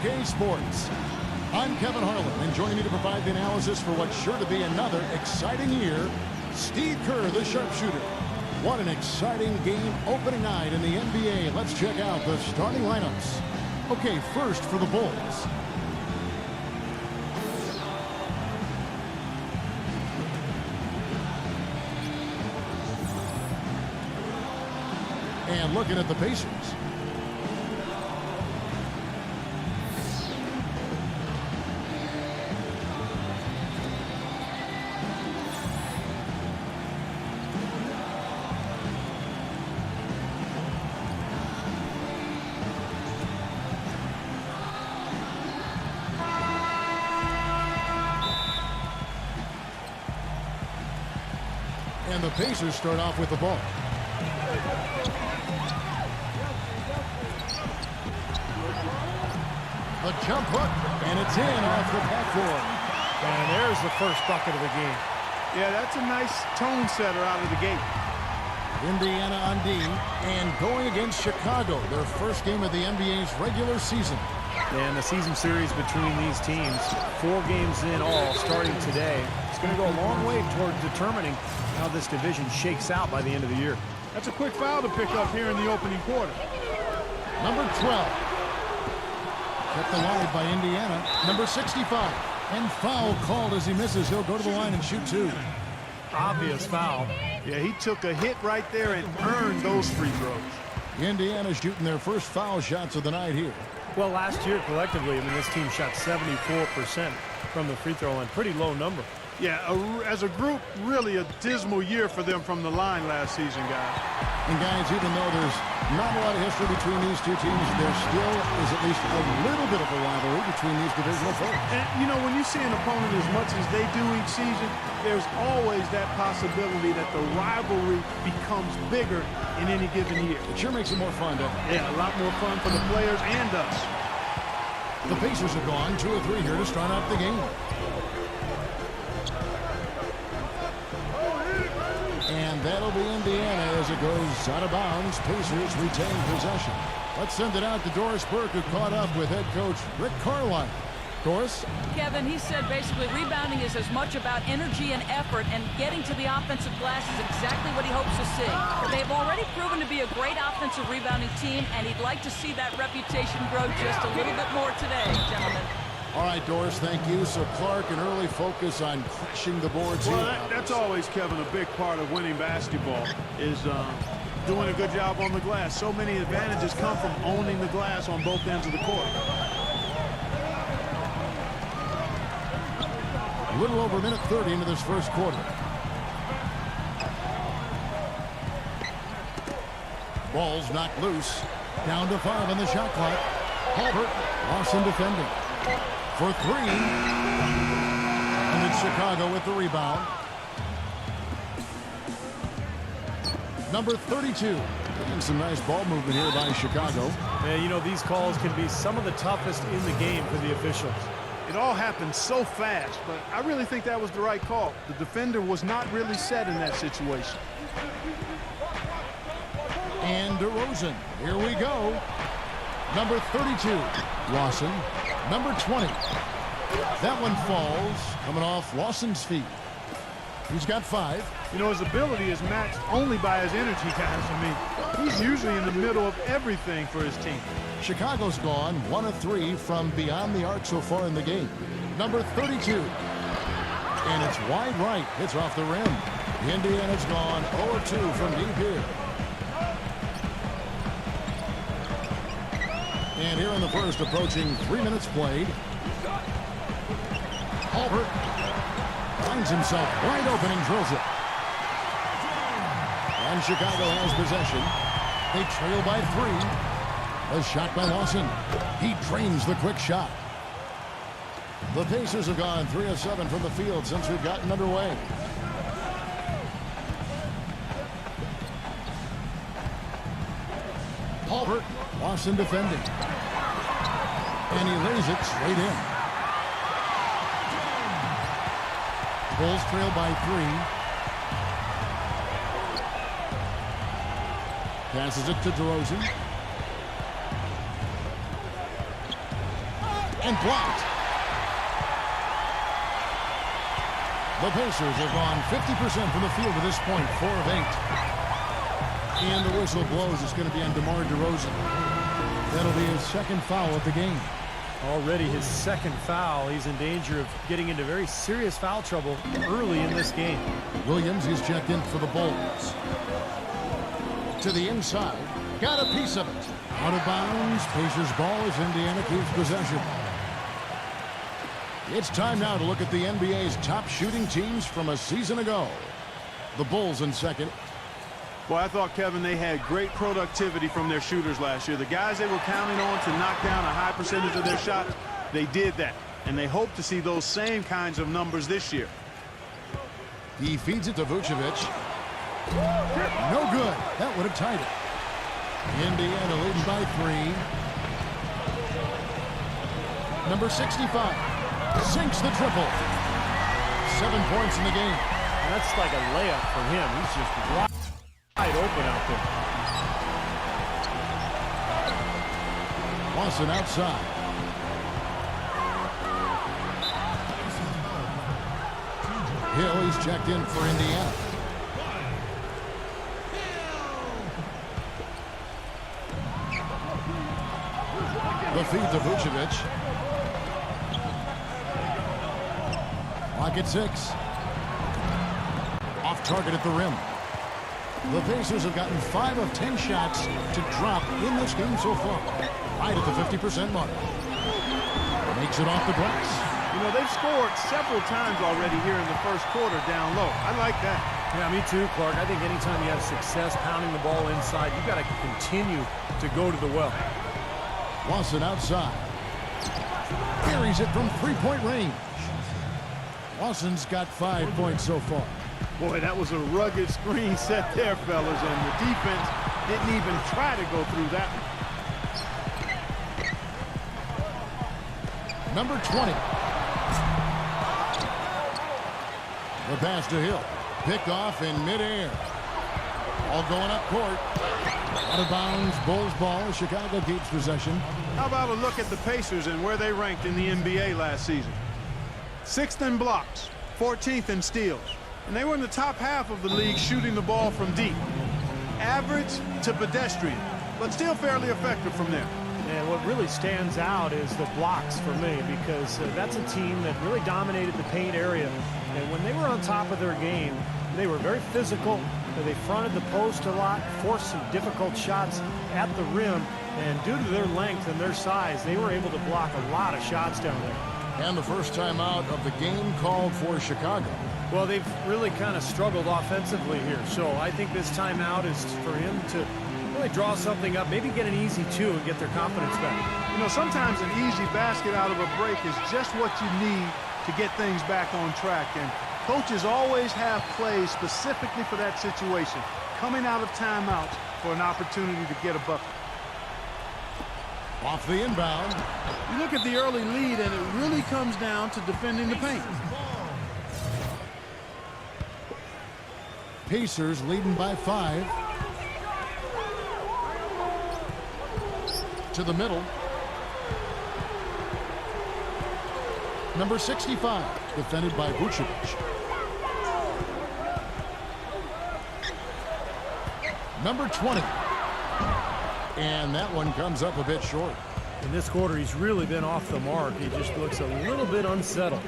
2K Sports. I'm Kevin Harlan, and joining me to provide the analysis for what's sure to be another exciting year, Steve Kerr, the sharpshooter. What an exciting game opening night in the NBA. Let's check out the starting lineups. Okay, first for the Bulls. And looking at the Pacers. And the Pacers start off with the ball. The jump hook, and it's in off the backboard. And there's the first bucket of the game. Yeah, that's a nice tone setter out of the gate. Indiana on D, and going against Chicago, their first game of the NBA's regular season. And the season series between these teams, 4 games in all, starting today. It's going to go a long way toward determining how this division shakes out by the end of the year. That's a quick foul to pick up here in the opening quarter. Number 12. Kept alive by Indiana. Number 65. And foul called as he misses. He'll go to the line and shoot 2. Obvious foul. Yeah, he took a hit right there and earned those free throws. Indiana shooting their first foul shots of the night here. Well, last year collectively, I mean, this team shot 74% from the free throw line. Pretty low number. Yeah, as a group, really a dismal year for them from the line last season, guys. And guys, even though there's not a lot of history between these two teams, there still is at least a little bit of a rivalry between these divisional foes. And, you know, when you see an opponent as much as they do each season, there's always that possibility that the rivalry becomes bigger in any given year. It sure makes it more fun, doesn't it? Yeah, a lot more fun for the players and us. The Pacers have gone 2 or 3 here to start off the game. And that'll be Indiana as it goes out of bounds. Pacers retain possession. Let's send it out to Doris Burke, who caught up with head coach Rick Carlisle. Doris? Kevin, he said basically rebounding is as much about energy and effort, and getting to the offensive glass is exactly what he hopes to see. They've already proven to be a great offensive rebounding team, and he'd like to see that reputation grow just a little bit more today, gentlemen. All right, Doris, thank you. So Clark, an early focus on crashing the boards well, here. That's always, Kevin, a big part of winning basketball is doing a good job on the glass. So many advantages come from owning the glass on both ends of the court. A little over a minute 30 into this first quarter. Ball's knocked loose. Down to 5 on the shot clock. Halbert, Lawson defending. For 3. And it's Chicago with the rebound. Number 32. And some nice ball movement here by Chicago. Yeah, you know, these calls can be some of the toughest in the game for the officials. It all happened so fast, but I really think that was the right call. The defender was not really set in that situation. And DeRozan. Here we go. Number 32. Lawson. Number 20. That one falls, coming off Lawson's feet. He's got 5. You know, his ability is matched only by his energy, guys. I mean, he's usually in the middle of everything for his team. Chicago's gone 1 of 3 from beyond the arc so far in the game. Number 32. And it's wide right. It's off the rim. Indiana's gone 0 of 2 from deep here. And here in the first, approaching 3 minutes played. Halbert finds himself wide open and drills it. And Chicago has possession. They trail by 3. A shot by Lawson. He drains the quick shot. The Pacers have gone 3 of 7 from the field since we've gotten underway. Halbert, Lawson defending. And he lays it straight in. Bulls trail by 3. Passes it to DeRozan. and blocked. The Pacers have gone 50% from the field to this point, 4 of 8. And the whistle blows. It's going to be on DeMar DeRozan. That'll be his second foul of the game. Already his second foul. He's in danger of getting into very serious foul trouble early in this game. Williams is checked in for the Bulls. To the inside. Got a piece of it. Out of bounds. Pacers ball as Indiana keeps possession. It's time now to look at the NBA's top shooting teams from a season ago. The Bulls in second. Well, I thought, Kevin, they had great productivity from their shooters last year. The guys they were counting on to knock down a high percentage of their shots, they did that. And they hope to see those same kinds of numbers this year. He feeds it to Vucevic. No good. That would have tied it. Indiana leading by 3. Number 65 sinks the triple. 7 points in the game. That's like a layup for him. He's just wide open out there. Lawson outside. Hill, he's checked in for Indiana. The feed to Vucevic. Clock at 6. Off target at the rim. The Pacers have gotten 5 of 10 shots to drop in this game so far. Right at the 50% mark. Makes it off the glass. You know, they've scored several times already here in the first quarter down low. I like that. Yeah, me too, Clark. I think anytime you have success pounding the ball inside, you've got to continue to go to the well. Lawson outside. Carries it from three-point range. Lawson's got 5 points so far. Boy, that was a rugged screen set there, fellas, and the defense didn't even try to go through that one. Number 20. The pass to Hill. Picked off in midair. All going up court. Out of bounds, Bulls ball. Chicago keeps possession. How about a look at the Pacers and where they ranked in the NBA last season? 6th in blocks, 14th in steals. And they were in the top half of the league shooting the ball from deep. Average to pedestrian, but still fairly effective from there. And what really stands out is the blocks for me, because that's a team that really dominated the paint area. And when they were on top of their game, they were very physical. They fronted the post a lot, forced some difficult shots at the rim. And due to their length and their size, they were able to block a lot of shots down there. And the first time out of the game called for Chicago. Well, they've really kind of struggled offensively here. So I think this timeout is for him to really draw something up, maybe get an easy 2 and get their confidence back. You know, sometimes an easy basket out of a break is just what you need to get things back on track. And coaches always have plays specifically for that situation, coming out of timeouts for an opportunity to get a bucket. Off the inbound. You look at the early lead, and it really comes down to defending the paint. Pacers leading by 5. To the middle. Number 65, defended by Vucevic. Number 20. And that one comes up a bit short. In this quarter, he's really been off the mark. He just looks a little bit unsettled.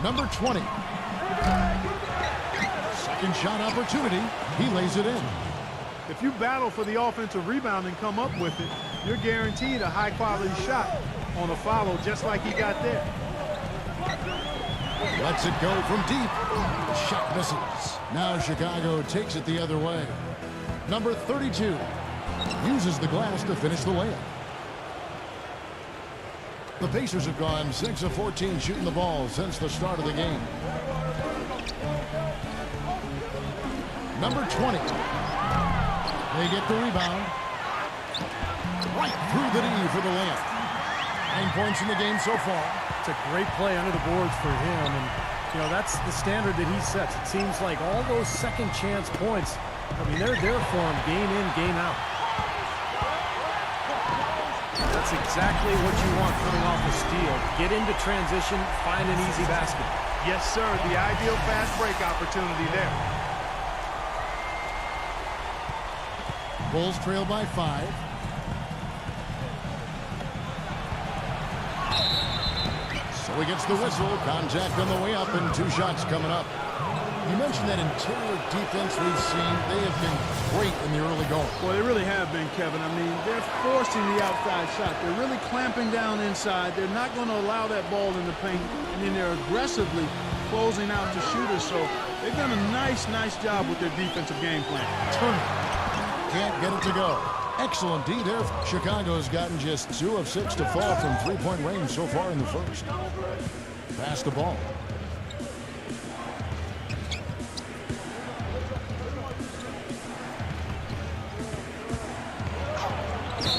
Number 20. Second shot opportunity. He lays it in. If you battle for the offensive rebound and come up with it, you're guaranteed a high-quality shot on a follow just like he got there. Lets it go from deep. Shot misses. Now Chicago takes it the other way. Number 32 uses the glass to finish the layup. The Pacers have gone 6 of 14 shooting the ball since the start of the game. Number 20. They get the rebound. Right through the knee for the layup. 9 points in the game so far. It's a great play under the boards for him. And, you know, that's the standard that he sets. It seems like all those second chance points, I mean, they're there for him game in, game out. That's That's exactly what you want coming off a steal. Get into transition, find an easy basket. Yes, sir. The ideal fast break opportunity there. Bulls trail by 5. So he gets the whistle. Contact on the way up and 2 shots coming up. You mentioned that interior defense we've seen. They have been great in the early going. Well, they really have been, Kevin. I mean, they're forcing the outside shot. They're really clamping down inside. They're not going to allow that ball in the paint. And then they're aggressively closing out to shooters. So they've done a nice job with their defensive game plan. Can't get it to go. Excellent D there. Chicago's gotten just 2 of 6 to fall from three-point range so far in the first. Pass the ball.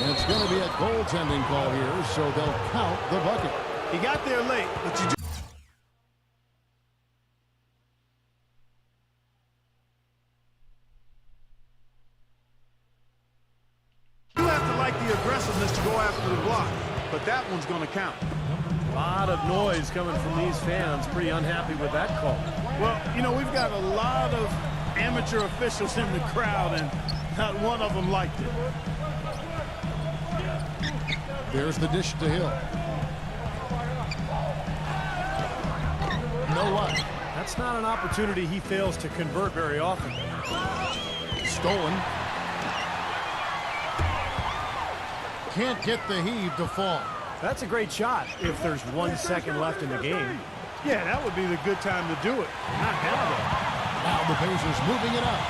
And it's going to be a goaltending call here, so they'll count the bucket. He got there late, but you have to like the aggressiveness to go after the block, but that one's going to count. A lot of noise coming from these fans. Pretty unhappy with that call. Well, you know, we've got a lot of amateur officials in the crowd, and not one of them liked it. There's the dish to Hill. No luck. That's not an opportunity he fails to convert very often. Stolen. Can't get the heave to fall. That's a great shot if there's 1 second left in the game. Yeah, that would be the good time to do it. Not now, though. Now the Pacers moving it up.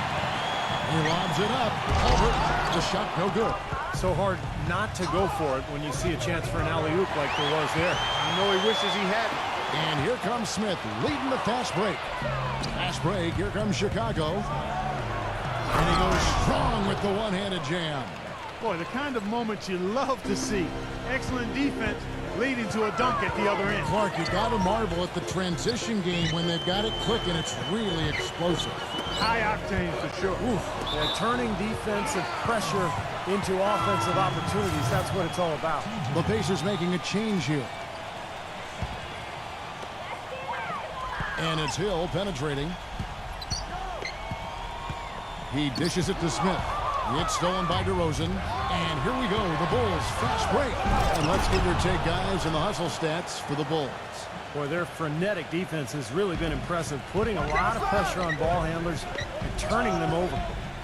He lobs it up. Over. The shot no good. So hard not to go for it when you see a chance for an alley-oop like there was there. I know he wishes he hadn't. And here comes Smith leading the fast break. Fast break. Here comes Chicago. And he goes strong with the one-handed jam. Boy, the kind of moments you love to see. Excellent defense leading to a dunk at the other end. Clark, you got to marvel at the transition game when they've got it clicking. It's really explosive. High octane for sure. Oof. They're turning defensive pressure into offensive opportunities. That's what it's all about. The Pacers making a change here. And it's Hill penetrating. He dishes it to Smith. It's stolen by DeRozan. And here we go, the Bulls fast break. And let's get your take, guys, on the hustle stats for the Bulls. Boy, their frenetic defense has really been impressive, putting a lot of pressure on ball handlers and turning them over.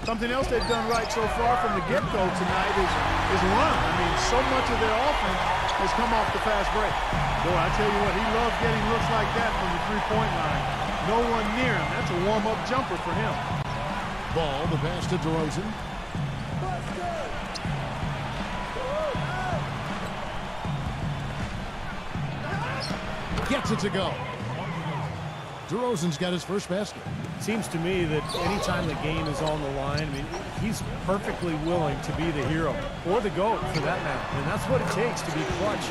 Something else they've done right so far from the get-go tonight is run. I mean, so much of their offense has come off the fast break. Boy, I tell you what, he loves getting looks like that from the three-point line. No one near him. That's a warm-up jumper for him. Ball, the pass to DeRozan. Gets it to go. DeRozan's got his first basket. Seems to me that anytime the game is on the line, I mean, he's perfectly willing to be the hero or the GOAT for that matter. And that's what it takes to be clutch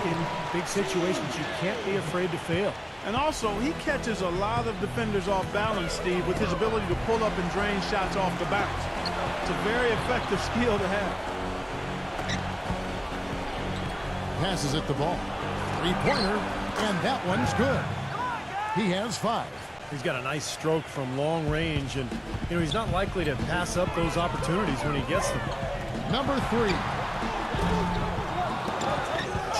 in big situations. You can't be afraid to fail. And also, he catches a lot of defenders off balance, Steve, with his ability to pull up and drain shots off the bounce. It's a very effective skill to have. Passes it the ball. Three-pointer, and that one's good. He has 5. He's got a nice stroke from long range, and you know he's not likely to pass up those opportunities when he gets them. Number 3.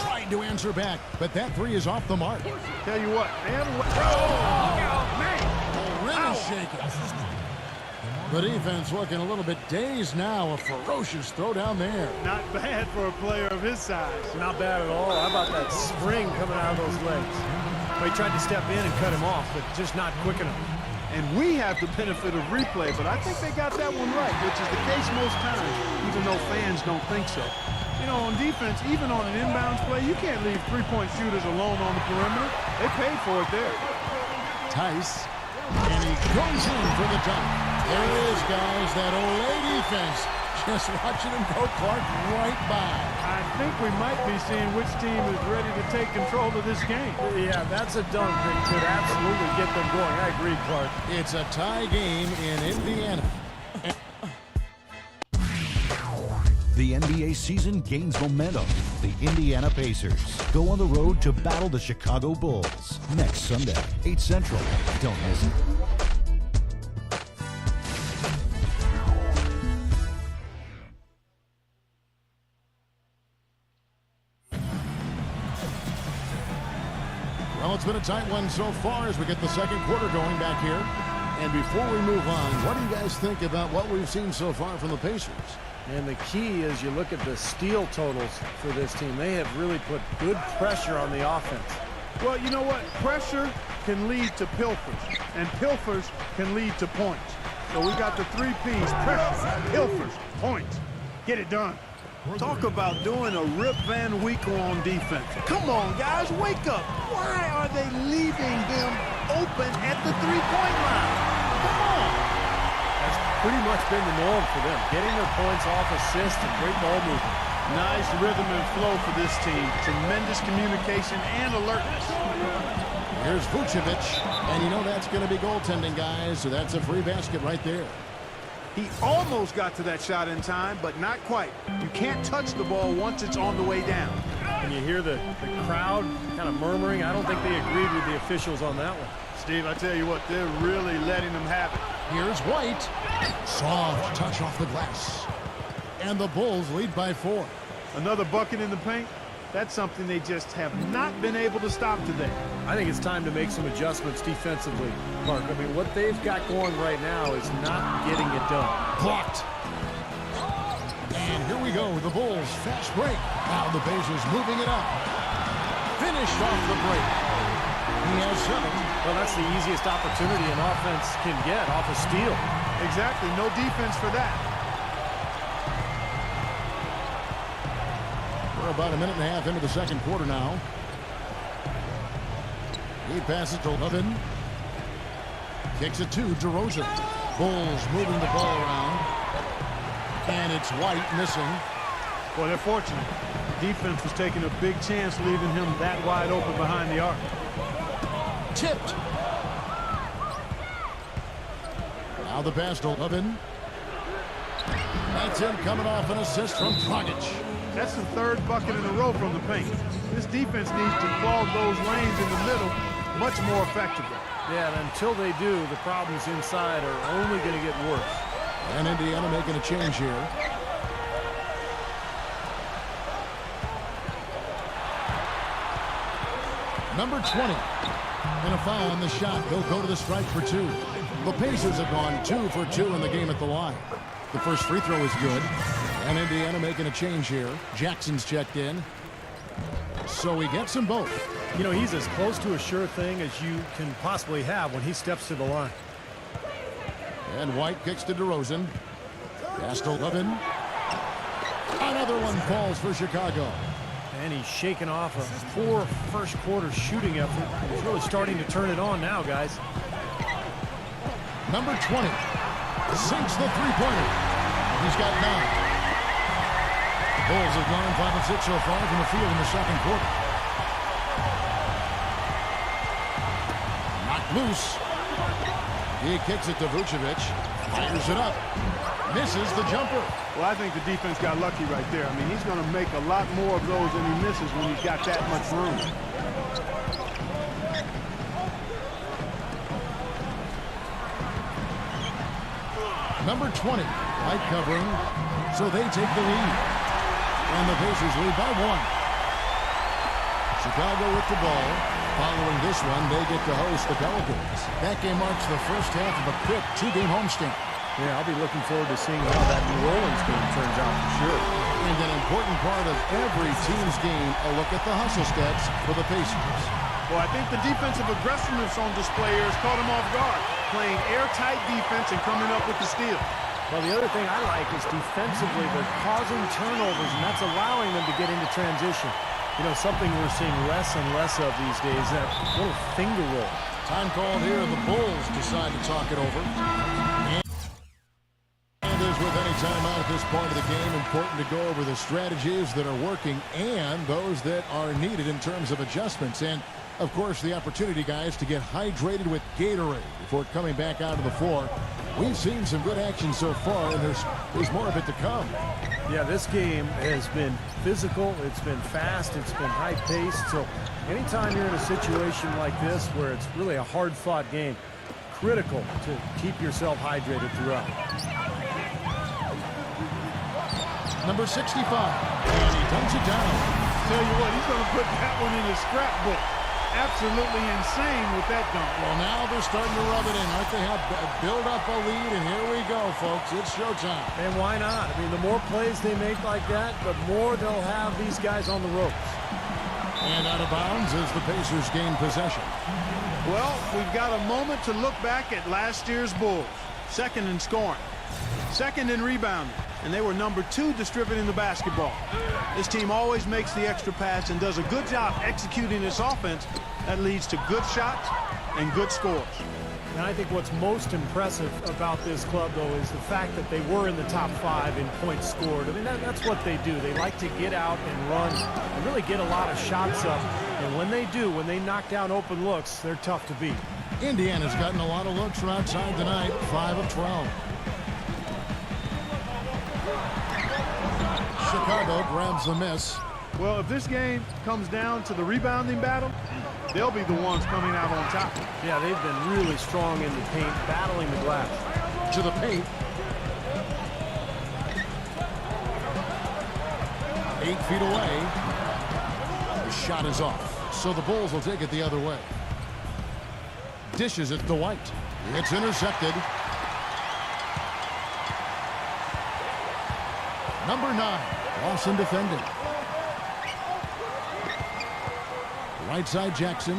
Trying to answer back, but that 3 is off the mark. Tell you what, man. Really shaking. The defense looking a little bit dazed now. A ferocious throw down there. Not bad for a player of his size. Not bad at all. How about that spring coming out of those legs? Well, he tried to step in and cut him off, but just not quick enough. And we have the benefit of replay, but I think they got that one right, which is the case most times, even though fans don't think so. You know, on defense, even on an inbounds play, you can't leave three-point shooters alone on the perimeter. They paid for it there. Tice, and he goes in for the dunk. There it is, guys, that Olay defense. Just watching him go, Clark, right by. I think we might be seeing which team is ready to take control of this game. Yeah, that's a dunk that could absolutely get them going. I agree, Clark. It's a tie game in Indiana. The NBA season gains momentum. The Indiana Pacers go on the road to battle the Chicago Bulls next Sunday, 8 Central. Don't miss it. Well, it's been a tight one so far as we get the second quarter going back here. And before we move on, what do you guys think about what we've seen so far from the Pacers? And the key is you look at the steal totals for this team. They have really put good pressure on the offense. Well, you know what? Pressure can lead to pilfers, and pilfers can lead to points. So we got the 3 Ps: pressure, pilfers, points. Get it done. Talk about doing a Rip Van Winkle on defense. Come on, guys, wake up. Why are they leaving them open at the 3-point line? Come on. That's pretty much been the norm for them, getting their points off assists and great ball movement. Nice rhythm and flow for this team. Tremendous communication and alertness. Here's Vucevic, and you know that's going to be goaltending, guys, so that's a free basket right there. He almost got to that shot in time, but not quite. You can't touch the ball once it's on the way down. And you hear the crowd kind of murmuring. I don't think they agreed with the officials on that one. Steve, I tell you what, they're really letting them have it. Here's White. Soft touch off the glass. And the Bulls lead by 4. Another bucket in the paint. That's something they just have not been able to stop today. I think it's time to make some adjustments defensively, Mark. I mean, what they've got going right now is not getting it done. Blocked. And here we go, the Bulls fast break. Now the Pacers moving it up. Finished off the break. He has 7. Well, that's the easiest opportunity an offense can get off a steal. Exactly. No defense for that. We're about a minute and a half into the second quarter now. He passes to Levin. Kicks it to DeRozan. Bulls moving the ball around. And it's White missing. Well, they're fortunate. Defense was taking a big chance leaving him that wide open behind the arc. Tipped. Now the pass to Levin. That's him coming off an assist from Dragic. That's the 3rd bucket in a row from the paint. This defense needs to clog those lanes in the middle much more effectively. Yeah, and until they do, the problems inside are only going to get worse. And Indiana making a change here. Number 20. And a foul on the shot. They'll go to the strike for 2. The Pacers have gone 2 for 2 in the game at the line. The first free throw is good. And Indiana making a change here. Jackson's checked in. So he gets them both. You know, he's as close to a sure thing as you can possibly have when he steps to the line. And White kicks to DeRozan. Pass to Levin. Another one falls for Chicago. And he's shaking off a poor first quarter shooting effort. He's really starting to turn it on now, guys. Number 20 sinks the three-pointer. He's got 9. Bulls have gone 5 of 6 so far from the field in the second quarter. Knocked loose. He kicks it to Vucevic. Fires it up. Misses the jumper. Well, I think the defense got lucky right there. I mean, he's going to make a lot more of those than he misses when he's got that much room. Number 20, light covering, so they take the lead. And the Pacers lead by 1. Chicago with the ball. Following this one, they get to host the Pelicans. That game marks the first half of a quick 2-game homestand. Yeah, I'll be looking forward to seeing how that New Orleans game turns out for sure. And an important part of every team's game, a look at the hustle stats for the Pacers. Well, I think the defensive aggressiveness on display here has caught him off guard. Playing airtight defense and coming up with the steal. Well, the other thing I like is defensively they're causing turnovers, and that's allowing them to get into transition. You know, something we're seeing less and less of these days, that little finger roll. Time called here. The Bulls decide to talk it over. And as with any timeout at this point of the game, important to go over the strategies that are working and those that are needed in terms of adjustments. And, of course, the opportunity, guys, to get hydrated with Gatorade before coming back out of the floor. We've seen some good action so far, and there's more of it to come. Yeah, this game has been physical, it's been fast, it's been high-paced, so anytime you're in a situation like this where it's really a hard-fought game, critical to keep yourself hydrated throughout. Number 65, and he dumps it down. Tell you what, he's going to put that one in his scrapbook. Absolutely insane with that dunk. Well, now they're starting to rub it in. Aren't they? Have build up a lead, and here we go, folks. It's showtime. And why not? I mean, the more plays they make like that, the more they'll have these guys on the ropes. And out of bounds as the Pacers gain possession. Well, we've got a moment to look back at last year's Bulls. Second in scoring, second in rebounding, and they were number 2 distributing the basketball. This team always makes the extra pass and does a good job executing this offense that leads to good shots and good scores. And I think what's most impressive about this club, though, is the fact that they were in the top 5 in points scored. I mean, that's what they do. They like to get out and run and really get a lot of shots up. And when they do, when they knock down open looks, they're tough to beat. Indiana's gotten a lot of looks from outside tonight, 5 of 12. Chicago grabs the miss. Well, if this game comes down to the rebounding battle, they'll be the ones coming out on top. Yeah, they've been really strong in the paint, battling the glass. To the paint. 8 feet away. The shot is off. So the Bulls will take it the other way. Dishes it to White. It's intercepted. Number 9. Lawson defending. Right side Jackson.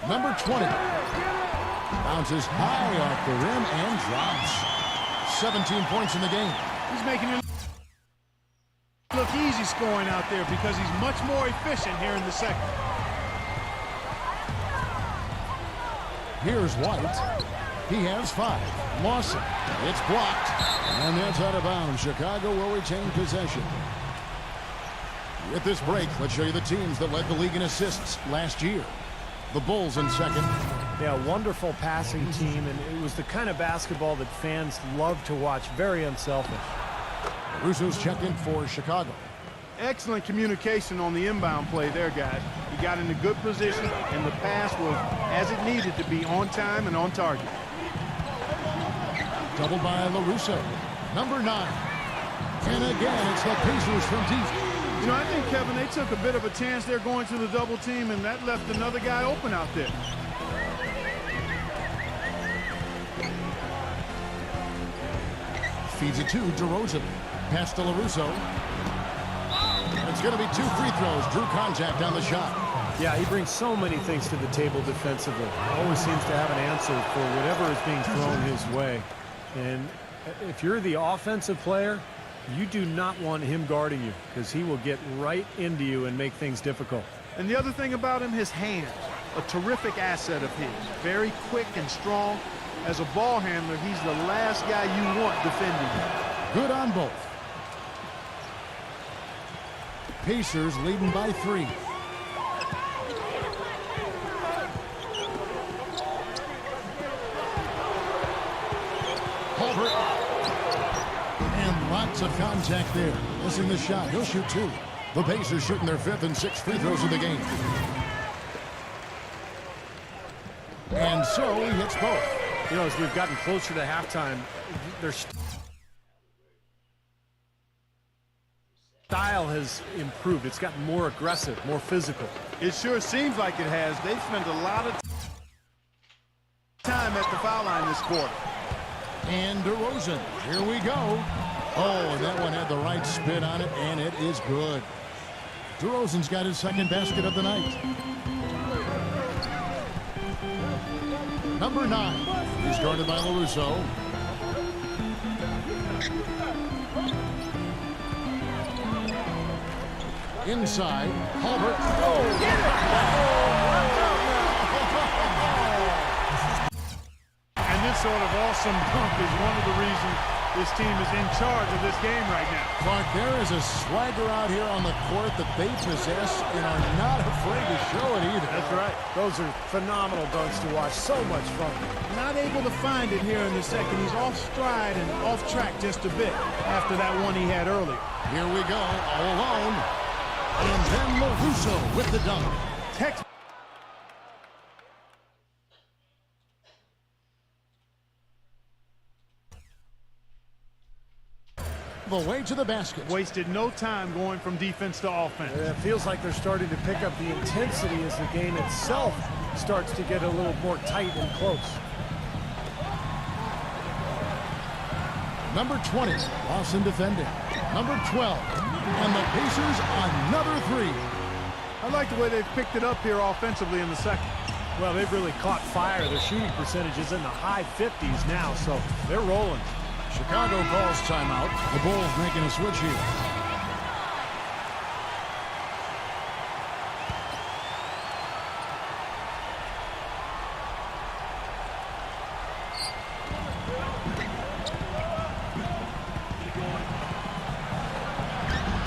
Number 20. Bounces high off the rim and drops. 17 points in the game. He's making it look easy scoring out there because he's much more efficient here in the second. Here's White. He has 5. Lawson. It's blocked. And that's out of bounds. Chicago will retain possession. With this break, let's show you the teams that led the league in assists last year. The Bulls in second. Yeah, wonderful passing team, and it was the kind of basketball that fans love to watch. Very unselfish. Russo's checked in for Chicago. Excellent communication on the inbound play there, guys. He got in a good position, and the pass was as it needed to be, on time and on target. Doubled by LaRusso. Number 9. And again, it's the Pacers from deep. You know, I think, Kevin, they took a bit of a chance there going to the double team, and that left another guy open out there. Feeds it to DeRozan. Pass to LaRusso. It's going to be 2 free throws. Drew contact on the shot. Yeah, he brings so many things to the table defensively. Always seems to have an answer for whatever is being thrown his way. And if you're the offensive player, you do not want him guarding you because he will get right into you and make things difficult. And the other thing about him, his hands. A terrific asset of his. Very quick and strong. As a ball handler, he's the last guy you want defending him. Good on both. Pacers leading by 3. And lots of contact there. Missing the shot. He'll shoot 2. The Pacers shooting their 5th and 6th free throws of the game. And so he hits both. You know, as we've gotten closer to halftime, their style has improved. It's gotten more aggressive, more physical. It sure seems like it has. They've spent a lot of time at the foul line this quarter. And DeRozan, here we go. Oh, and that one had the right spin on it, and it is good. DeRozan's got his 2nd basket of the night. Number 9. He's guarded by LaRusso. Inside, Halbert. Oh, get it! And this sort of awesome dunk is one of the reasons This team is in charge of this game right now. Clark, there is a swagger out here on the court that they possess and are not afraid to show it either. That's right. Those are phenomenal dunks to watch. So much fun. Not able to find it here in the second. He's off stride and off track just a bit after that one he had earlier. Here we go, all alone. And then LaRusso with the dunk. The way to the basket. Wasted no time going from defense to offense. It feels like they're starting to pick up the intensity as the game itself starts to get a little more tight and close. Number 20, Lawson defending. Number 12, and the Pacers another three. I like the way they've picked it up here offensively in the second. Well, they've really caught fire. Their shooting percentage is in the high 50s now, so they're rolling. Chicago calls timeout. The Bulls making a switch here.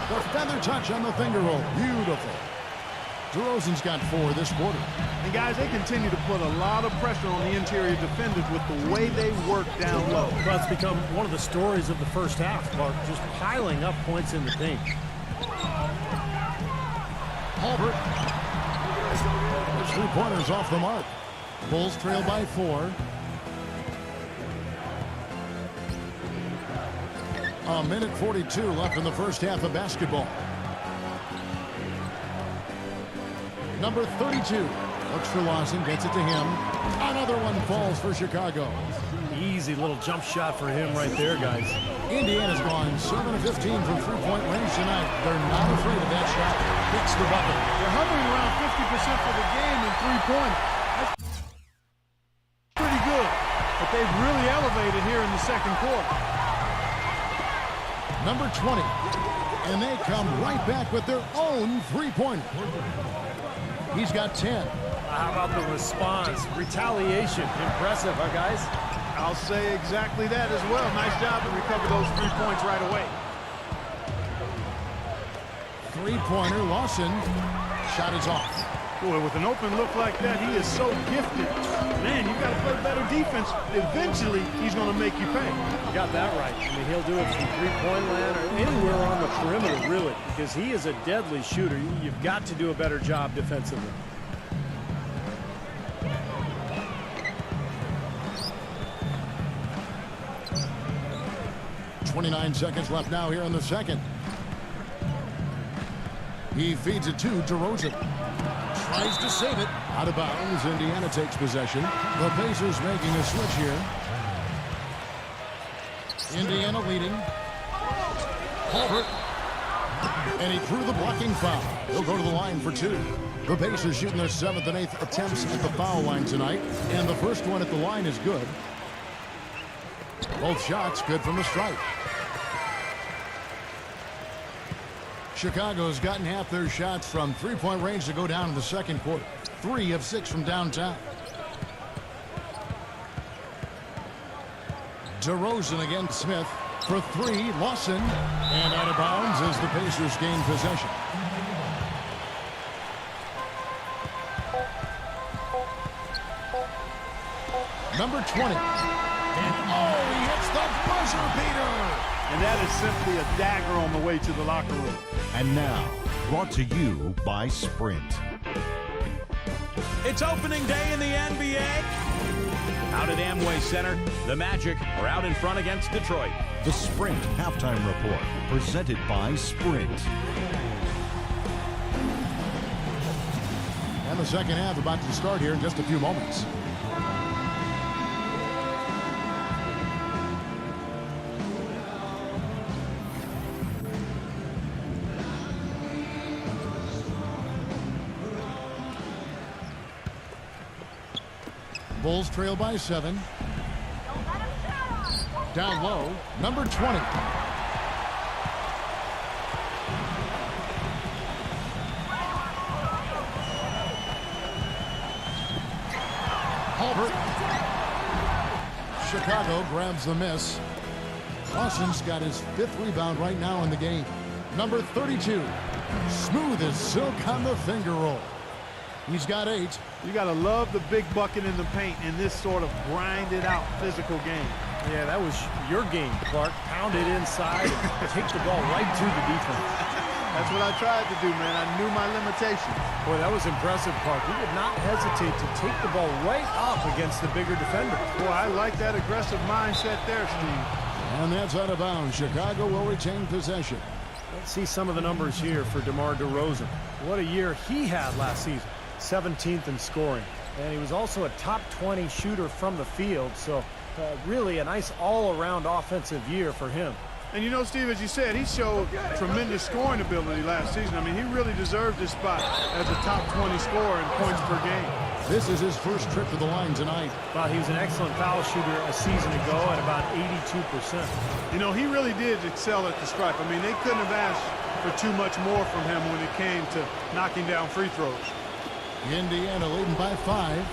The feather touch on the finger roll. Beautiful. DeRozan's got 4 this quarter. And guys, they continue to put a lot of pressure on the interior defenders with the way they work down low. Well, it's become one of the stories of the first half, Clark, just piling up points in the paint. Halbert. His 3-pointers off the mark. Bulls trail by 4. A minute 42 left in the first half of basketball. Number 32 looks for Lawson, gets it to him. Another one falls for Chicago. Easy little jump shot for him right there, guys. Indiana's gone 7 of 15 from three-point range tonight. They're not afraid of that shot. Hits the bucket. They're hovering around 50% for the game in three-point. That's pretty good, but they've really elevated here in the second quarter. Number 20, and they come right back with their own three-pointer. He's got 10. How about the response? Retaliation. Impressive, huh, guys? I'll say exactly that as well. Nice job to recover those 3 points right away. Three-pointer, Lawson. Shot is off. Boy, with an open look like that, he is so gifted. Man, you got to play better defense. Eventually, he's going to make you pay. You got that right. I mean, he'll do it from three-point land or anywhere on the perimeter, really, because he is a deadly shooter. You've got to do a better job defensively. .29 seconds left now here in the second. He feeds it to DeRozan. Tries to save it. Out of bounds. Indiana takes possession. The Pacers making a switch here. Indiana leading. Halbert. And he threw the blocking foul. He'll go to the line for 2. The Pacers shooting their 7th and 8th attempts at the foul line tonight. And the first one at the line is good. Both shots good from the stripe. Chicago's gotten half their shots from three-point range to go down in the second quarter. 3 of 6 from downtown. DeRozan against Smith for 3. Lawson. And out of bounds as the Pacers gain possession. Number 20. And oh, he hits the buzzer beater. And that is simply a dagger on the way to the locker room. And now, brought to you by Sprint. It's opening day in the NBA. Out at Amway Center, the Magic are out in front against Detroit. The Sprint Halftime Report, presented by Sprint. And the second half about to start here in just a few moments. Bulls trail by 7. Down low, number 20. Halbert. Chicago grabs the miss. Lawson's got his 5th rebound right now in the game. Number 32, smooth as silk on the finger roll. He's got 8. You got to love the big bucket in the paint in this sort of grinded out physical game. Yeah, that was your game, Clark. Pound it inside and take the ball right to the defense. That's what I tried to do, man. I knew my limitations. Boy, that was impressive, Clark. He did not hesitate to take the ball right up against the bigger defender. Boy, I like that aggressive mindset there, Steve. And that's out of bounds. Chicago will retain possession. Let's see some of the numbers here for DeMar DeRozan. What a year he had last season. 17th in scoring. And he was also a top 20 shooter from the field. So really a nice all-around offensive year for him. And you know, Steve, as you said, he showed tremendous scoring ability last season. I mean, he really deserved this spot as a top 20 scorer in points per game. This is his first trip to the line tonight. Well, he was an excellent foul shooter a season ago at about 82%. You know, he really did excel at the stripe. I mean, they couldn't have asked for too much more from him when it came to knocking down free throws. Indiana leading by 5.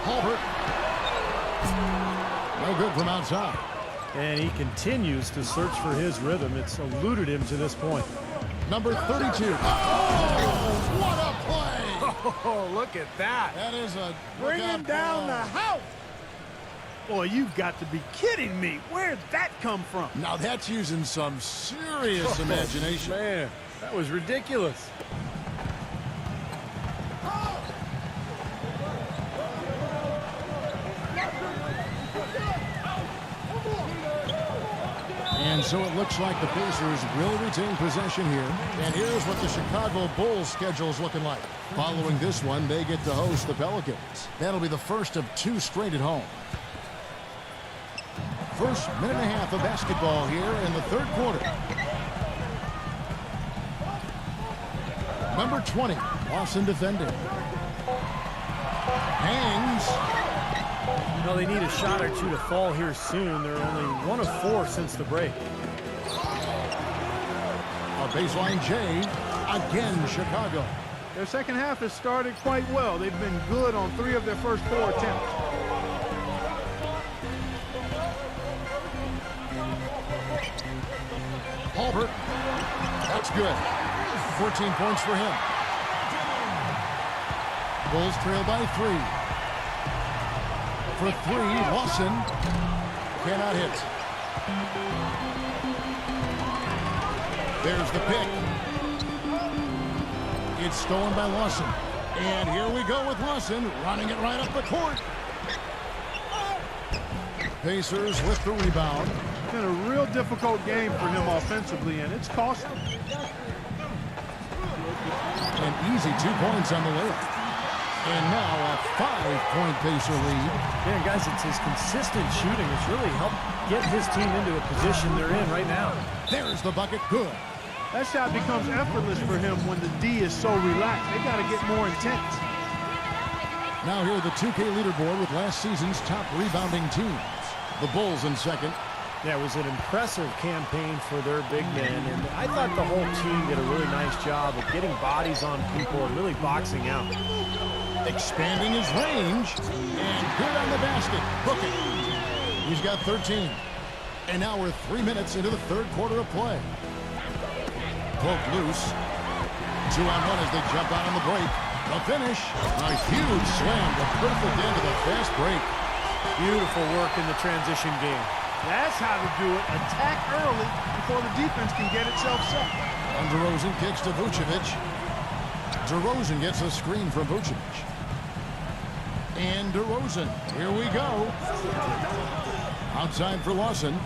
Halbert. No good from outside. And he continues to search for his rhythm. It's eluded him to this point. Number 32. Oh, what a play! Oh, look at that. That is a Bringing down the house. Boy, you've got to be kidding me. Where'd that come from? Now that's using some serious imagination. Man, that was ridiculous. And so it looks like the Pacers will retain possession here. And here's what the Chicago Bulls schedule is looking like. Following this one, they get to host the Pelicans. That'll be the first of 2 straight at home. First minute and a half of basketball here in the 3rd quarter. Number 20, Lawson defending. Hangs. You know, they need a shot or two to fall here soon. They're only 1 of 4 since the break. A baseline J. Again, Chicago. Their second half has started quite well. They've been good on 3 of their first 4 attempts. Halbert. That's good. 14 points for him. Bulls trail by 3. For 3, Lawson cannot hit. There's the pick. It's stolen by Lawson. And here we go with Lawson running it right up the court. Pacers with the rebound. It's been a real difficult game for him offensively, and it's cost him. An easy 2 points on the layup. And now a 5-point Pacer lead. Yeah, guys, it's his consistent shooting that's really helped get his team into a position they're in right now. There's the bucket. Good. That shot becomes effortless for him when the D is so relaxed. They got to get more intense. Now here the 2K leaderboard with last season's top rebounding teams. The Bulls in second. Yeah, it was an impressive campaign for their big men, and I thought the whole team did a really nice job of getting bodies on people and really boxing out. Expanding his range, and good on the basket. Book it. He's got 13. And now we're 3 minutes into the 3rd quarter of play. Poke loose. 2 on 1 as they jump out on the break. The finish. A huge slam, the perfect end of the fast break. Beautiful work in the transition game. That's how to do it. Attack early before the defense can get itself set. And DeRozan kicks to Vucevic. DeRozan gets a screen from Vucevic. And DeRozan, here we go. Outside for Lawson.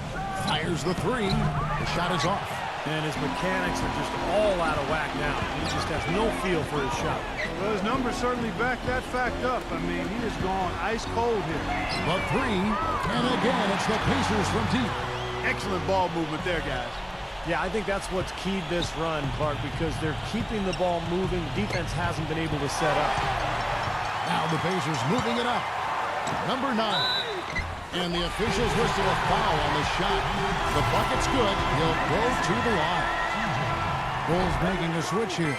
Fires the 3. The shot is off. And his mechanics are just all out of whack now. He just has no feel for his shot. Well, his numbers certainly back that fact up. I mean, he has gone ice cold here. The 3. And again, it's the Pacers from deep. Excellent ball movement there, guys. Yeah, I think that's what's keyed this run, Clark, because they're keeping the ball moving. Defense hasn't been able to set up. Now the Pacers moving it up. Number 9. And the officials whistle a foul on the shot. The bucket's good. He'll go to the line. Bulls making a switch here.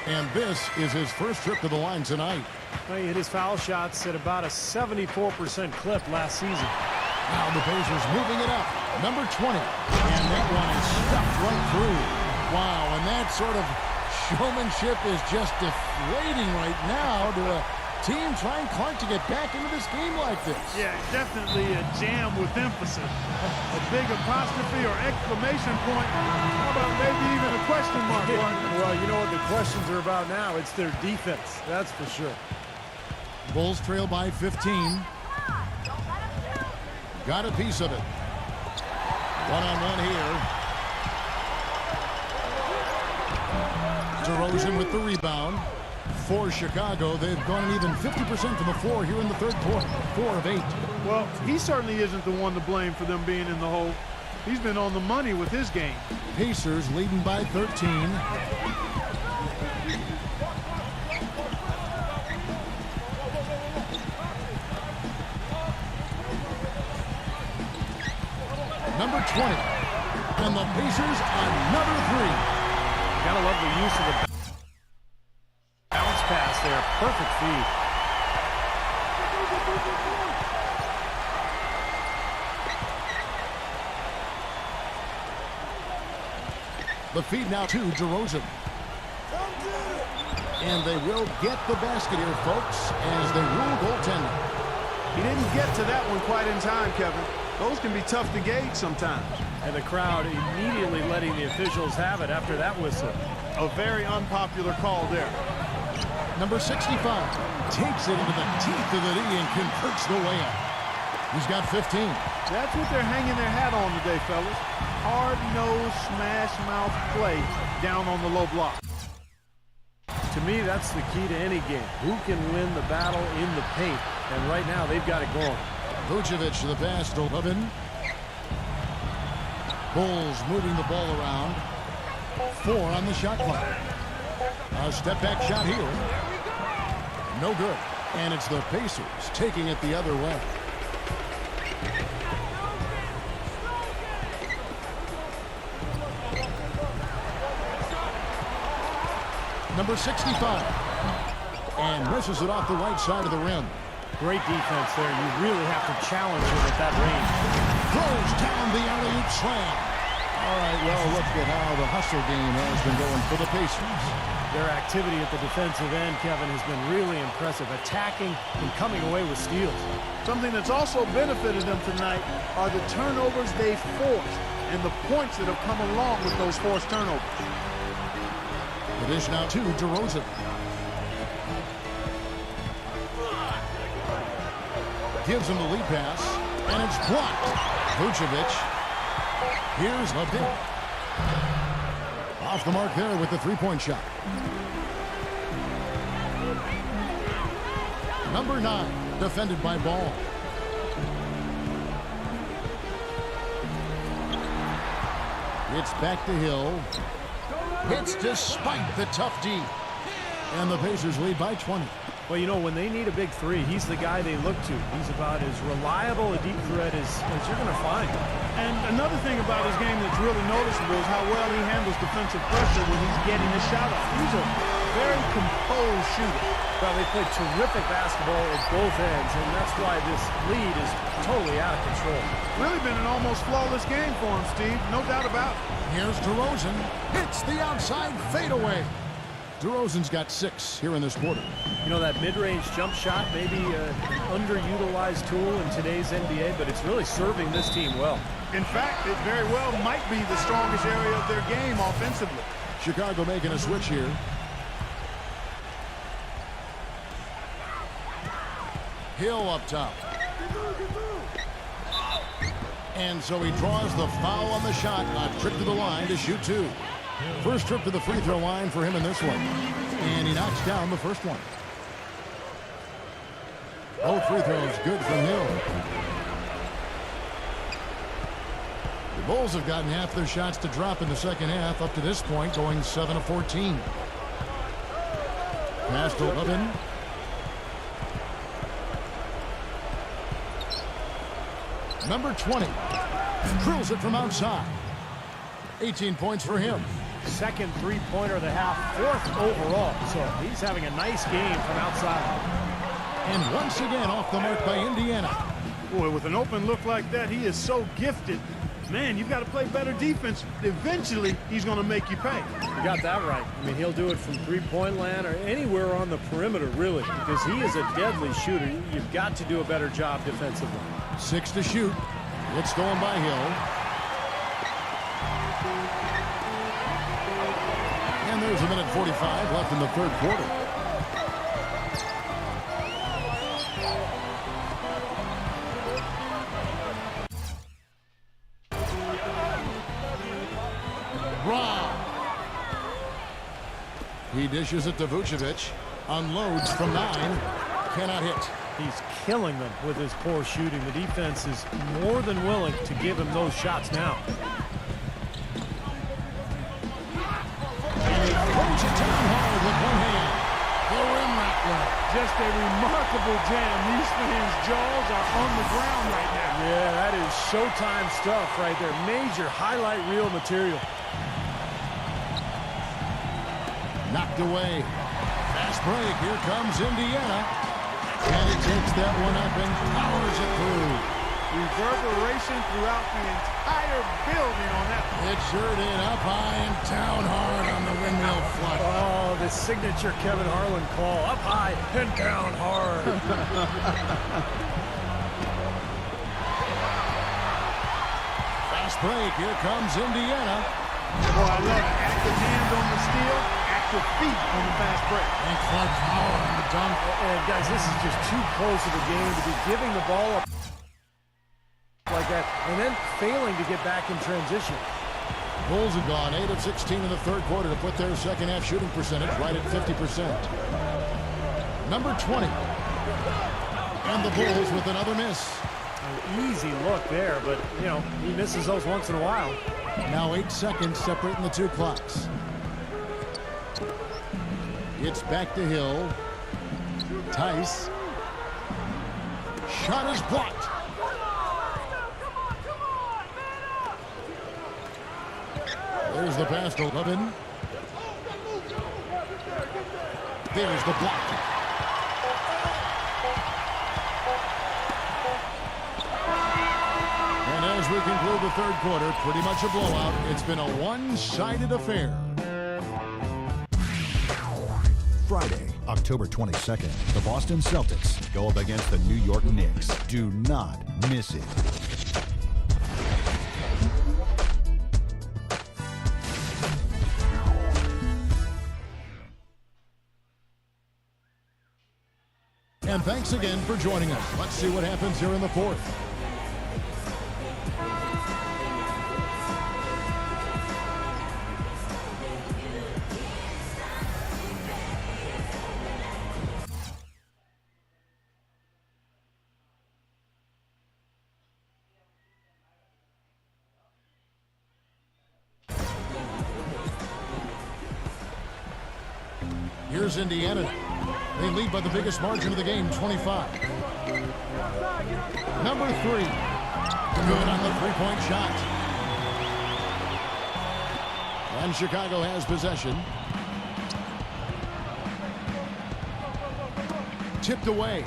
And this is his first trip to the line tonight. Well, he hit his foul shots at about a 74% clip last season. Now the Pacers moving it up. Number 20. And that one is stuffed right through. Wow, and that sort of showmanship is just deflating right now to a team trying hard to get back into this game like this. Yeah, definitely a jam with emphasis. A big apostrophe or exclamation point. How about maybe even a question mark? Well, you know what the questions are about now? It's their defense, that's for sure. Bulls trail by 15. Got a piece of it. One-on-one here. DeRozan with the rebound. For Chicago, they've gone even 50% from the floor here in the third quarter. 4 of 8. Well, he certainly isn't the one to blame for them being in the hole. He's been on the money with his game. Pacers leading by 13. Number 20. And the Pacers another 3. Gotta love the use of the bounce pass there. Perfect feed. The feed now to DeRozan. And they will get the basket here, folks, as they rule goaltending. He didn't get to that one quite in time, Kevin. Those can be tough to gauge sometimes. And the crowd immediately letting the officials have it after that whistle. A very unpopular call there. Number 65 takes it into the teeth of the knee and converts the layup. He's got 15. That's what they're hanging their hat on today, fellas. Hard-nosed, smash-mouth play down on the low block. To me, that's the key to any game. Who can win the battle in the paint? And right now, they've got it going. Vucevic to the pass to Levin. Bulls moving the ball around. 4 on the shot clock. A step-back shot here. No good. And it's the Pacers taking it the other way. Number 65. And misses it off the right side of the rim. Great defense there. You really have to challenge him at that range. Throws down the alley-oop slam. All right, well, look at how the hustle game has been going for the Pacers. Their activity at the defensive end, Kevin, has been really impressive. Attacking and coming away with steals. Something that's also benefited them tonight are the turnovers they've forced and the points that have come along with those forced turnovers. It is now to DeRozan. Gives him the lead pass, and it's blocked. Vucevic. Here's Levin. Off the mark there with the three-point shot. Number 9, defended by Ball. It's back to Hill. Hits despite the tough D. And the Pacers lead by 20. Well, you know, when they need a big three, he's the guy they look to. He's about as reliable a deep threat as you're going to find. And another thing about his game that's really noticeable is how well he handles defensive pressure when he's getting his shot off. He's a very composed shooter. Well, they play terrific basketball at both ends, and that's why this lead is totally out of control. Really been an almost flawless game for him, Steve. No doubt about it. Here's DeRozan. Hits the outside fadeaway. DeRozan's got 6 here in this quarter. You know, that mid-range jump shot may be an underutilized tool in today's NBA, but it's really serving this team well. In fact, it very well might be the strongest area of their game offensively. Chicago making a switch here. Hill up top. And so he draws the foul on the shot. A trip to the line to shoot 2. First trip to the free throw line for him in this one. And he knocks down the first one. Both free throws good from Hill. The Bulls have gotten half their shots to drop in the second half up to this point, going 7 of 14. Pass to Levin. Number 20 drills it from outside. 18 points for him. second three-pointer of the half, 4th overall. So he's having a nice game from outside. And once again off the mark by Indiana. Boy, with an open look like that, he is so gifted. Man, you've got to play better defense. Eventually, he's going to make you pay. You got that right. I mean, he'll do it from three-point land or anywhere on the perimeter, really, because he is a deadly shooter. You've got to do a better job defensively. 6 to shoot. It's going by Hill. And there's a minute 45 left in the third quarter. He dishes it to Vucevic. Unloads from 9. Cannot hit. He's killing them with his poor shooting. The defense is more than willing to give him those shots now. And he throws it down hard with one hand. The rim rattler. Just a remarkable jam. These fans' jaws are on the ground right now. Yeah, that is Showtime stuff right there. Major highlight reel material. Knocked away. Fast break. Here comes Indiana. And he takes that one up and powers it through. Reverberation throughout the entire building on that one. It sure did. Up high and down hard on the windmill flush. Oh, the signature Kevin Harlan call. Up high and down hard. Fast break. Here comes Indiana. Boy, I love it. Active hands on the steal. Active feet on the fast break. And Clark power on the dunk. And guys, this is just too close of a game to be giving the ball up like that and then failing to get back in transition. Bulls have gone 8 of 16 in the third quarter to put their second half shooting percentage right at 50%. Number 20. And the Bulls with another miss. An easy look there, but, you know, he misses those once in a while. Now 8 seconds separating the two clocks. It's back to Hill. Tice. Shot is blocked. There's the pass to Levin. There's the block. And as we conclude the third quarter, pretty much a blowout. It's been a one-sided affair. Friday, October 22nd, the Boston Celtics go up against the New York Knicks. Do not miss it. And thanks again for joining us. Let's see what happens here in the fourth. Here's Indiana. They lead by the biggest margin of the game, 25. Number 3. Good on the three-point shot. And Chicago has possession. Tipped away.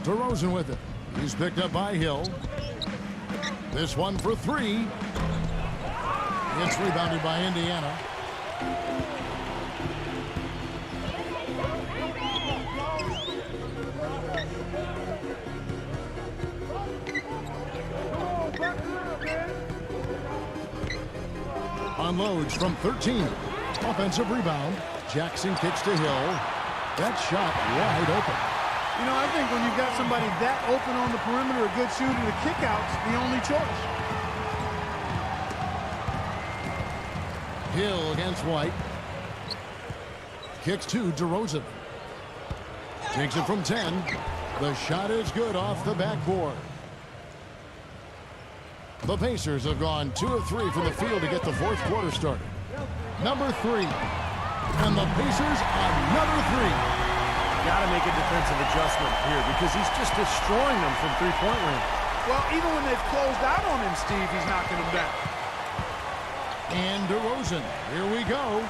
DeRozan with it. He's picked up by Hill. This one for 3. It's rebounded by Indiana. Unloads from 13. Offensive rebound. Jackson kicks to Hill. That shot wide open. You know, I think when you've got somebody that open on the perimeter, a good shooter, the kickout's the only choice. Hill against White. Kicks to DeRozan. Takes it from 10. The shot is good off the backboard. The Pacers have gone 2 of 3 from the field to get the fourth quarter started. Number 3. And the Pacers another 3. Got to make a defensive adjustment here because he's just destroying them from three-point range. Well, even when they've closed out on him, Steve, he's knocking them down. And DeRozan, here we go.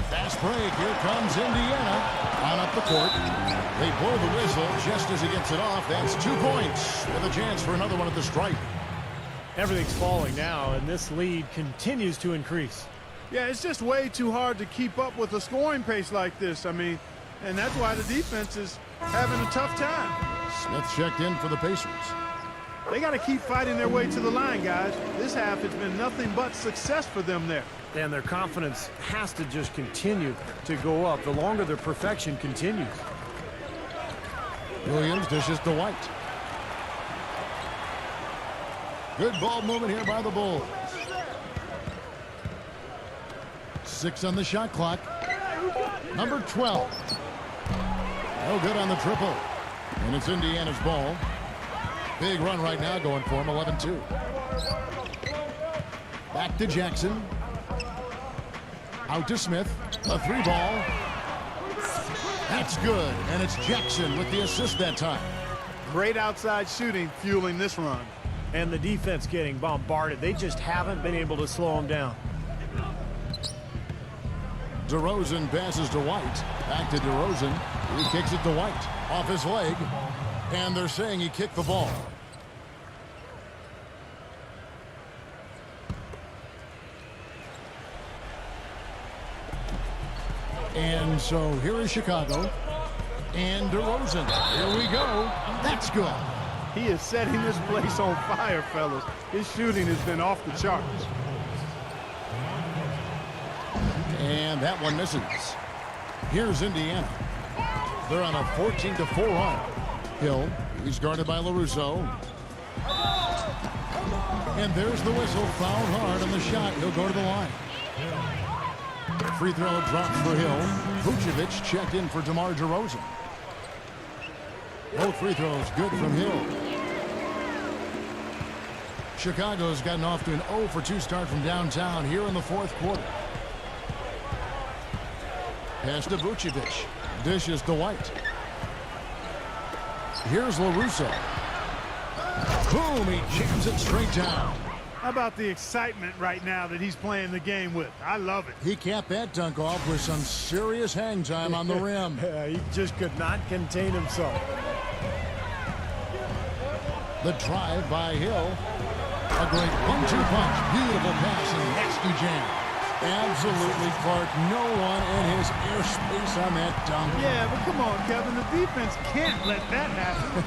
Fast break, here comes Indiana. On up the court. They blow the whistle just as he gets it off. That's 2 points with a chance for another one at the stripe. Everything's falling now, and this lead continues to increase. Yeah, it's just way too hard to keep up with a scoring pace like this. I mean, and that's why the defense is having a tough time. Smith checked in for the Pacers. They got to keep fighting their way to the line, guys. This half has been nothing but success for them there. And their confidence has to just continue to go up the longer their perfection continues. Williams dishes to White. Good ball movement here by the Bulls. 6 on the shot clock. Number 12. No good on the triple. And it's Indiana's ball. Big run right now going for him, 11-2. Back to Jackson. Out to Smith. A 3 ball. That's good. And it's Jackson with the assist that time. Great outside shooting fueling this run. And the defense getting bombarded. They just haven't been able to slow them down. DeRozan passes to White. Back to DeRozan. He kicks it to White. Off his leg. And they're saying he kicked the ball. And so here is Chicago. And DeRozan. Here we go. That's good. He is setting this place on fire, fellas. His shooting has been off the charts. And that one misses. Here's Indiana. They're on a 14-4 run. Hill, he's guarded by LaRusso. And there's the whistle. Fouled hard on the shot. He'll go to the line. Free throw drops for Hill. Vucevic checked in for DeMar DeRozan. Both free throws good from Hill. Chicago's gotten off to an 0-for-2 start from downtown here in the fourth quarter. Pass to Vucevic. Dishes to White. Here's LaRusso. Boom, he jams it straight down. How about the excitement right now that he's playing the game with? I love it. He capped that dunk off with some serious hang time on the rim. He just could not contain himself. The drive by Hill. A great 1-2 punch. Beautiful pass and nasty jam. Absolutely, Clark. No one in his airspace on that dunk. Yeah, but come on, Kevin. The defense can't let that happen.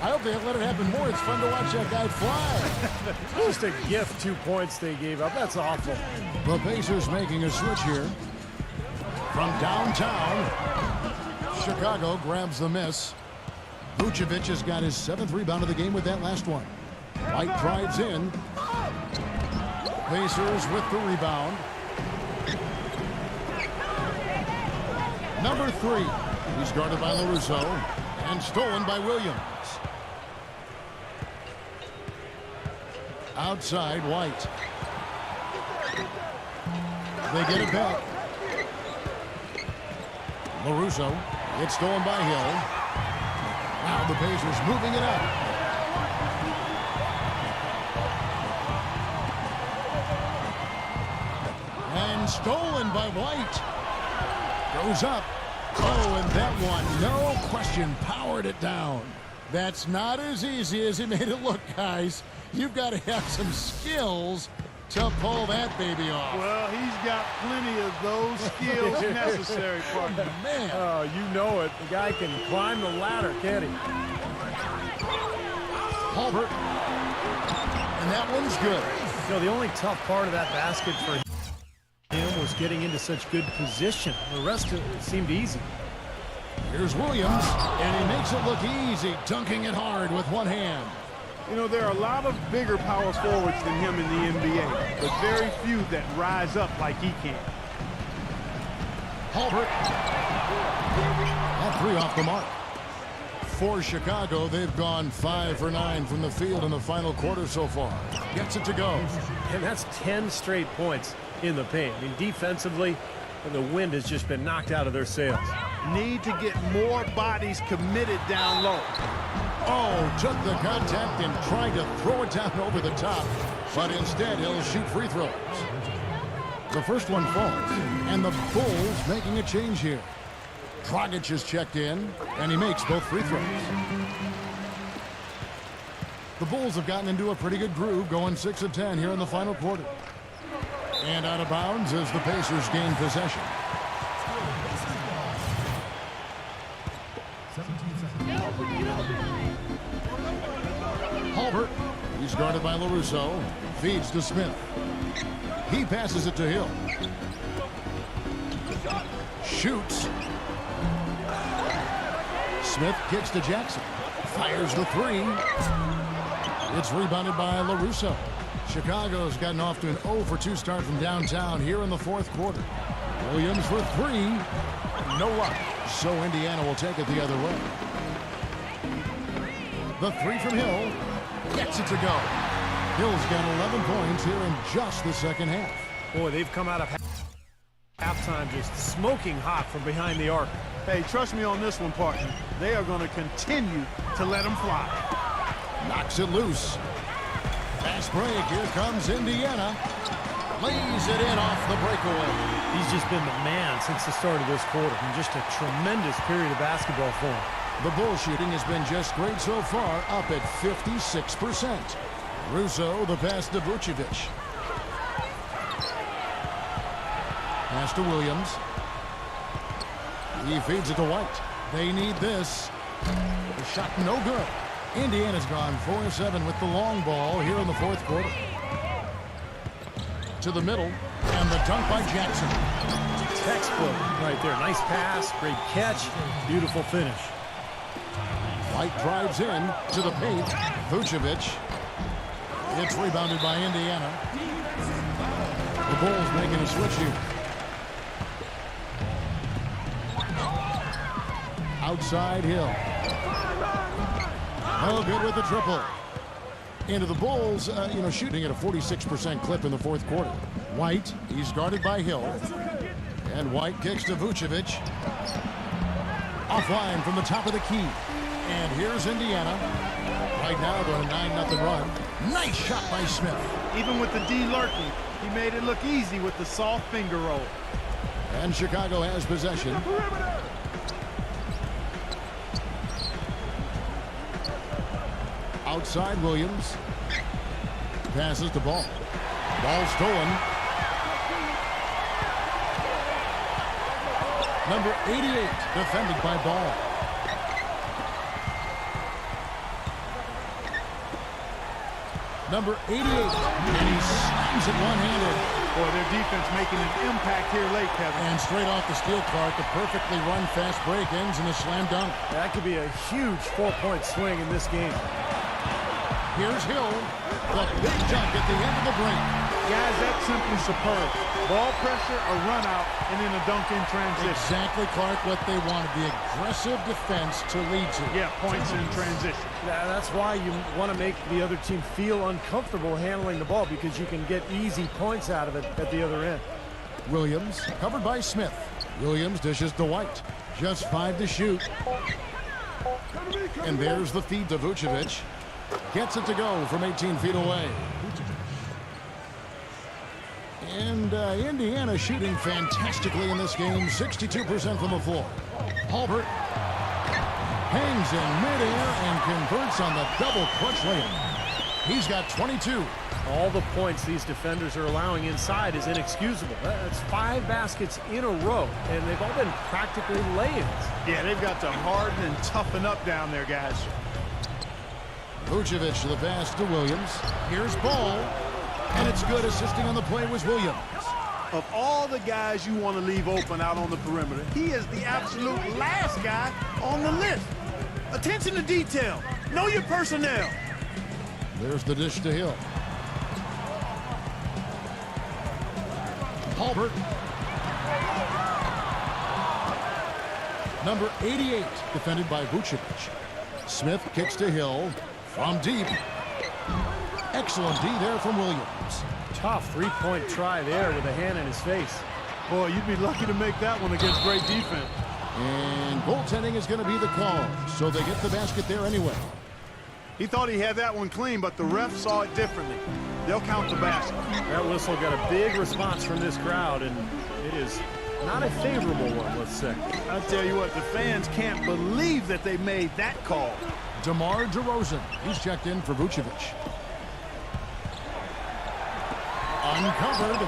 I hope they let it happen more. It's fun to watch that guy fly. Just a gift, 2 points they gave up. That's awful. The Pacers making a switch here. From downtown, Chicago grabs the miss. Vucevic has got his 7th rebound of the game with that last one. White drives in. Pacers with the rebound. Number 3. He's guarded by LaRusso and stolen by Williams. Outside, White. They get it back. LaRusso. It's stolen by Hill. Now the Pacers moving it up. And stolen by White. Goes up. Oh, and that one, no question, powered it down. That's not as easy as he made it look, guys. You've got to have some skills to pull that baby off. Well, he's got plenty of those skills necessary, partner. Man. Oh, you know it. The guy can climb the ladder, can't he? Hulbert. And that one's good. You know, the only tough part of that basket for him was getting into such good position. The rest of it seemed easy. Here's Williams, and he makes it look easy, dunking it hard with one hand. You know, there are a lot of bigger power forwards than him in the NBA, but very few that rise up like he can. Hulbert. That 3 off the mark. For Chicago, they've gone 5 for 9 from the field in the final quarter so far. Gets it to go. And that's 10 straight points in the paint. I mean, defensively, the wind has just been knocked out of their sails. Need to get more bodies committed down low. Oh, took the contact and tried to throw it down over the top. but instead he'll shoot free throws. The first one falls, and the Bulls making a change here. Dragic is checked in, and he makes both free throws. The Bulls have gotten into a pretty good groove, going 6 of 10 here in the final quarter. And out of bounds as the Pacers gain possession. Halbert, he's guarded by LaRusso, feeds to Smith. He passes it to Hill. Shoots. Smith kicks to Jackson. Fires the three. It's rebounded by LaRusso. Chicago's gotten off to an 0 for 2 start from downtown here in the fourth quarter. Williams for three. No luck. So Indiana will take it the other way. The three from Hill. Gets it to go. Hill's got 11 points here in just the second half. Boy, they've come out of halftime just smoking hot from behind the arc. Hey, trust me on this one, partner. They are going to continue to let them fly. Knocks it loose. Fast break. Here comes Indiana. Lays it in off the breakaway. He's just been the man since the start of this quarter. And just a tremendous period of basketball for him. The Bull shooting has been just great so far, up at 56%. Russo, the pass to Vucevic. Pass to Williams. He feeds it to White. They need this. The shot no good. Indiana's gone 4-7 with the long ball here in the fourth quarter. To the middle, and the dunk by Jackson. Textbook right there. Nice pass, great catch, beautiful finish. White drives in to the paint. Vucevic. It's rebounded by Indiana. The Bulls making a switch here. Outside Hill. Oh, good with the triple. Into the Bulls, shooting at a 46% clip in the fourth quarter. White, he's guarded by Hill. And White kicks to Vucevic. Offline from the top of the key. And here's Indiana. Right now, they're on a 9-0 run. Nice shot by Smith. Even with the D lurking, he made it look easy with the soft finger roll. And Chicago has possession. Outside Williams. Passes the ball. Ball stolen. Number 88, defended by Ball. Number 88, and he slams it one-handed. Boy, their defense making an impact here late, Kevin. And straight off the steal, Clark, the perfectly run fast break ends in a slam dunk. That could be a huge 4-point swing in this game. Here's Hill, the big dunk at the end of the break. Guys, that's simply superb. Ball pressure, a run out, and then a dunk in transition. Exactly, Clark, what they wanted, the aggressive defense to lead to. Yeah, points in transition. That's why you want to make the other team feel uncomfortable handling the ball, because you can get easy points out of it at the other end. Williams, covered by Smith. Williams dishes to White. Just 5 to shoot. And there's the feed to Vucevic. Gets it to go from 18 feet away. And Indiana shooting fantastically in this game. 62% from the floor. Halbert hangs in midair and converts on the double clutch layup. He's got 22. All the points these defenders are allowing inside is inexcusable. That's 5 baskets in a row, and they've all been practically lay-ins. Yeah, they've got to harden and toughen up down there, guys. Vucevic the pass to Williams. Here's Ball. And it's good. Assisting on the play was Williams. Of all the guys you want to leave open out on the perimeter, he is the absolute last guy on the list. Attention to detail. Know your personnel. There's the dish to Hill. Halbert. Number 88, defended by Vucevic. Smith kicks to Hill from deep. Excellent D there from Williams. Tough 3-point try there with a hand in his face. Boy, you'd be lucky to make that one against great defense. And goaltending is going to be the call, so they get the basket there anyway. He thought he had that one clean, but the ref saw it differently. They'll count the basket. That whistle got a big response from this crowd, and it is not a favorable one, let's say. I'll tell you what, the fans can't believe that they made that call. DeMar DeRozan. He's checked in for Vucevic. Uncovered.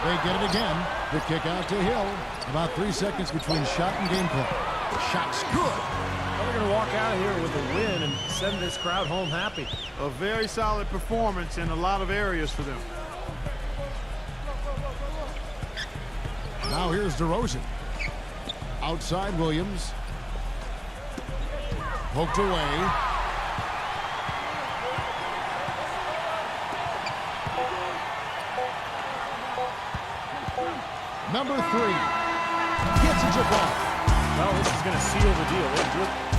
They get it again. The kick out to Hill. About 3 seconds between shot and game clock. Shot's good. Well, they're going to walk out of here with a win and send this crowd home happy. A very solid performance in a lot of areas for them. Now here's DeRozan. Outside Williams. Poked away. Number 3. Gets it to ball. Well, this is going to seal the deal.